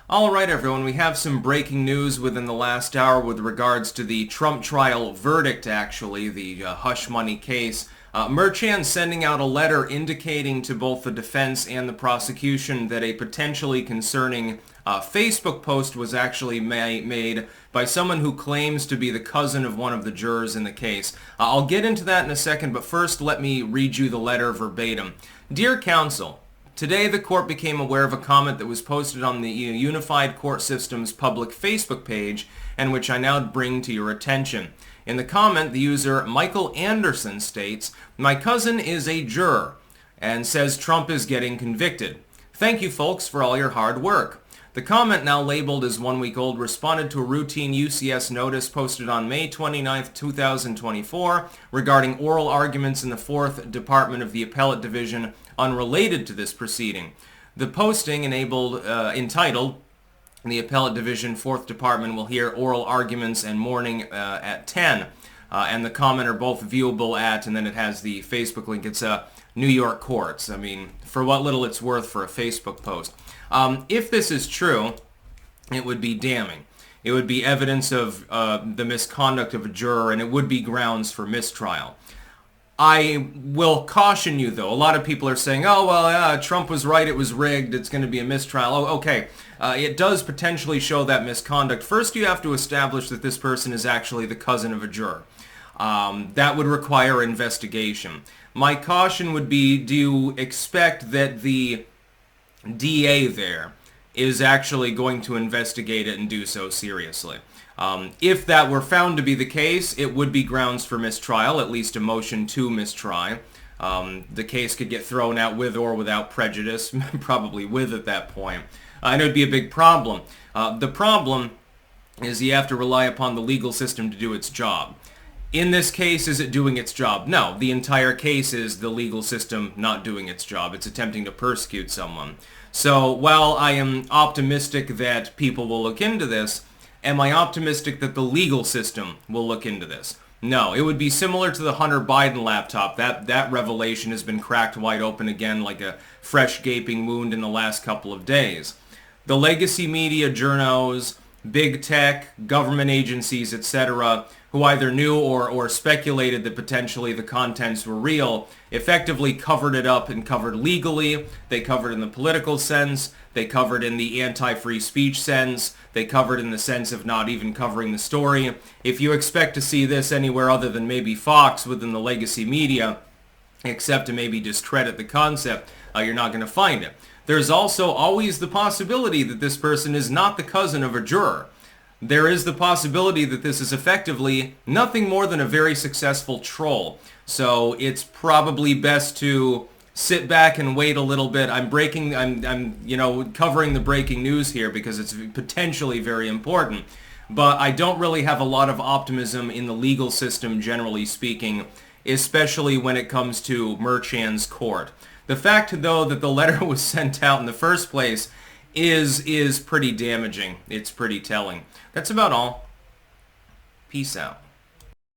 All right, everyone, we have some breaking news within the last hour with regards to the Trump trial verdict, actually, the hush money case. Merchan sending out a letter indicating to both the defense and the prosecution that a potentially concerning Facebook post was actually made by someone who claims to be the cousin of one of the jurors in the case. I'll get into that in a second, but first let me read you the letter verbatim. Dear Counsel, today, the court became aware of a comment that was posted on the Unified Court System's public Facebook page, and which I now bring to your attention. In the comment, the user Michael Anderson states, "My cousin is a juror," and says Trump is getting convicted. Thank you, folks, for all your hard work. The comment, now labeled as 1 week old, responded to a routine UCS notice posted on May 29, 2024, regarding oral arguments in the 4th Department of the Appellate Division unrelated to this proceeding. The posting entitled, "The Appellate Division 4th Department will hear oral arguments and morning at 10. And the comment are both viewable at, and then it has the Facebook link. It's New York courts. I mean, for what little it's worth for a Facebook post. If this is true, it would be damning. It would be evidence of the misconduct of a juror, and it would be grounds for mistrial. I will caution you, though. A lot of people are saying, oh, well, Trump was right, it was rigged, it's going to be a mistrial. Oh, okay. It does potentially show that misconduct. First, you have to establish that this person is actually the cousin of a juror. That would require investigation. My caution would be, do you expect that the DA there is actually going to investigate it and do so seriously? If that were found to be the case, it would be grounds for mistrial, at least a motion to mistry. The case could get thrown out with or without prejudice, probably with at that point. And it would be a big problem. The problem is you have to rely upon the legal system to do its job. In this case, is it doing its job? No, the entire case is the legal system not doing its job. It's attempting to persecute someone. So while I am optimistic that people will look into this, am I optimistic that the legal system will look into this? No, it would be similar to the Hunter Biden laptop. That revelation has been cracked wide open again like a fresh gaping wound in the last couple of days. The legacy media, journos, big tech, government agencies, etc., who either knew or speculated that potentially the contents were real, effectively covered it up and covered legally. They covered in the political sense. They covered in the anti-free speech sense. They covered in the sense of not even covering the story. If you expect to see this anywhere other than maybe Fox within the legacy media, except to maybe discredit the concept, you're not going to find it. There's also always the possibility that this person is not the cousin of a juror. There is the possibility that this is effectively nothing more than a very successful troll. So it's probably best to sit back and wait a little bit. I'm covering the breaking news here because it's potentially very important. But I don't really have a lot of optimism in the legal system, generally speaking, especially when it comes to Merchan's court. The fact, though, that the letter was sent out in the first place is pretty damaging. It's pretty telling. That's about all. Peace out.